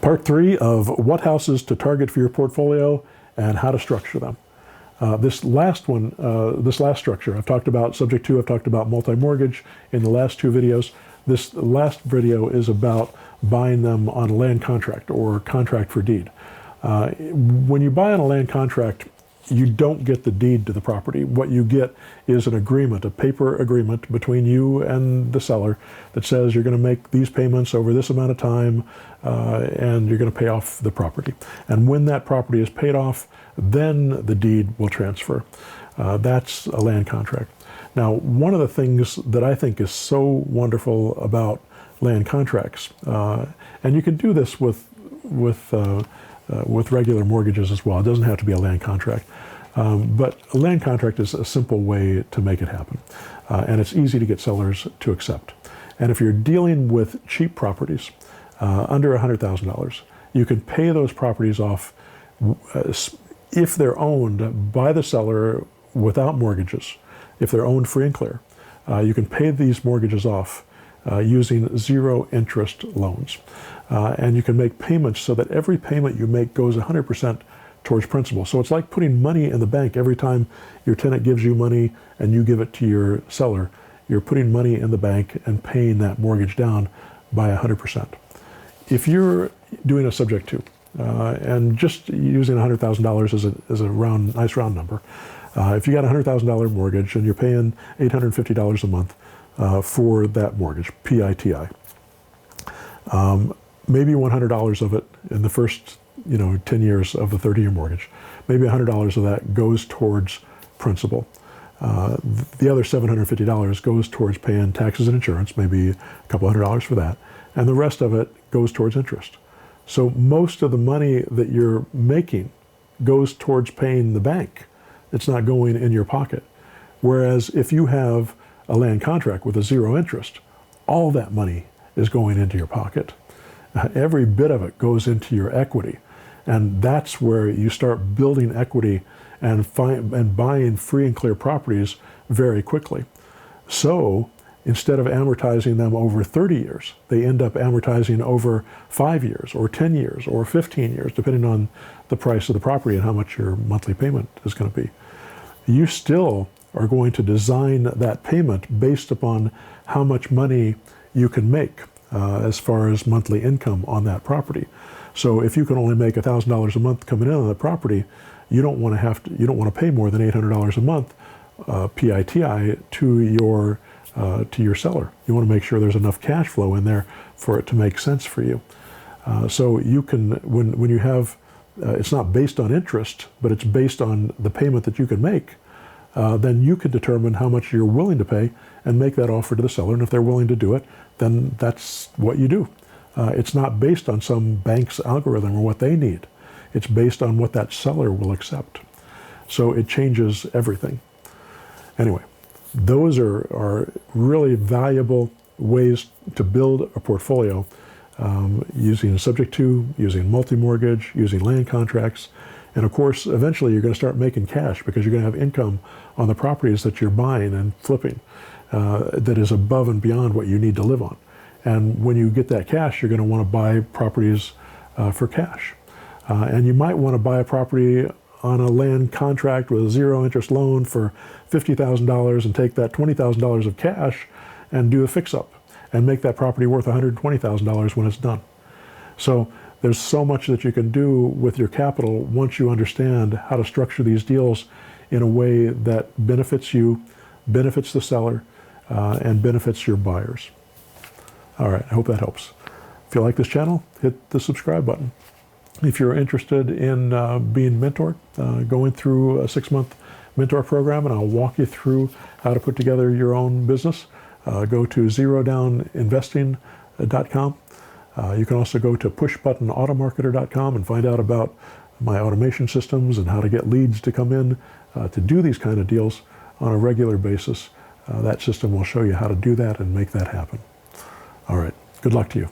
Part 3 of what houses to target for your portfolio and how to structure them. This last structure, I've talked about subject to, I've talked about multi-mortgage in the last 2 videos. This last video is about buying them on a land contract or contract for deed. When you buy on a land contract, you don't get the deed to the property. What you get is an agreement, a paper agreement between you and the seller that says you're going to make these payments over this amount of time and you're going to pay off the property. And when that property is paid off, then the deed will transfer. That's a land contract. Now, one of the things that I think is so wonderful about land contracts, and you can do this with regular mortgages as well. It doesn't have to be a land contract. But a land contract is a simple way to make it happen. And it's easy to get sellers to accept. And if you're dealing with cheap properties, under $100,000, you can pay those properties off if they're owned by the seller without mortgages. If they're owned free and clear, you can pay these mortgages off using zero interest loans. And you can make payments so that every payment you make goes 100% towards principal. So it's like putting money in the bank. Every time your tenant gives you money and you give it to your seller, you're putting money in the bank and paying that mortgage down by 100%. If you're doing a subject to, and just using $100,000 as a nice round number, if you got a $100,000 mortgage and you're paying $850 a month for that mortgage, PITI, maybe $100 of it in the first 10 years of the 30-year mortgage, maybe $100 of that goes towards principal. The other $750 goes towards paying taxes and insurance, maybe a couple $100 for that, and the rest of it goes towards interest. So most of the money that you're making goes towards paying the bank. It's not going in your pocket. Whereas if you have a land contract with a zero interest, all that money is going into your pocket. Every bit of it goes into your equity. And that's where you start building equity and buying free and clear properties very quickly. So instead of amortizing them over 30 years, they end up amortizing over 5 years or 10 years or 15 years, depending on the price of the property and how much your monthly payment is going to be. You still are going to design that payment based upon how much money you can make as far as monthly income on that property. So if you can only make $1,000 a month coming in on the property, you don't want to pay more than $800 a month PITI to your seller. You want to make sure there's enough cash flow in there for it to make sense for you. So you can, when you have, it's not based on interest, but it's based on the payment that you can make, then you can determine how much you're willing to pay and make that offer to the seller. And if they're willing to do it, then that's what you do. It's not based on some bank's algorithm or what they need. It's based on what that seller will accept. So it changes everything. Anyway, those are really valuable ways to build a portfolio using subject to, using multi-mortgage, using land contracts. And of course, eventually you're going to start making cash because you're going to have income on the properties that you're buying and flipping that is above and beyond what you need to live on. And when you get that cash, you're going to want to buy properties for cash. And you might want to buy a property on a land contract with a zero interest loan for $50,000 and take that $20,000 of cash and do a fix-up and make that property worth $120,000 when it's done. So there's so much that you can do with your capital once you understand how to structure these deals in a way that benefits you, benefits the seller, and benefits your buyers. All right, I hope that helps. If you like this channel, hit the subscribe button. If you're interested in being mentored, going through a 6-month mentor program, and I'll walk you through how to put together your own business, go to zerodowninvesting.com. You can also go to pushbuttonautomarketer.com and find out about my automation systems and how to get leads to come in to do these kind of deals on a regular basis. That system will show you how to do that and make that happen. All right, good luck to you.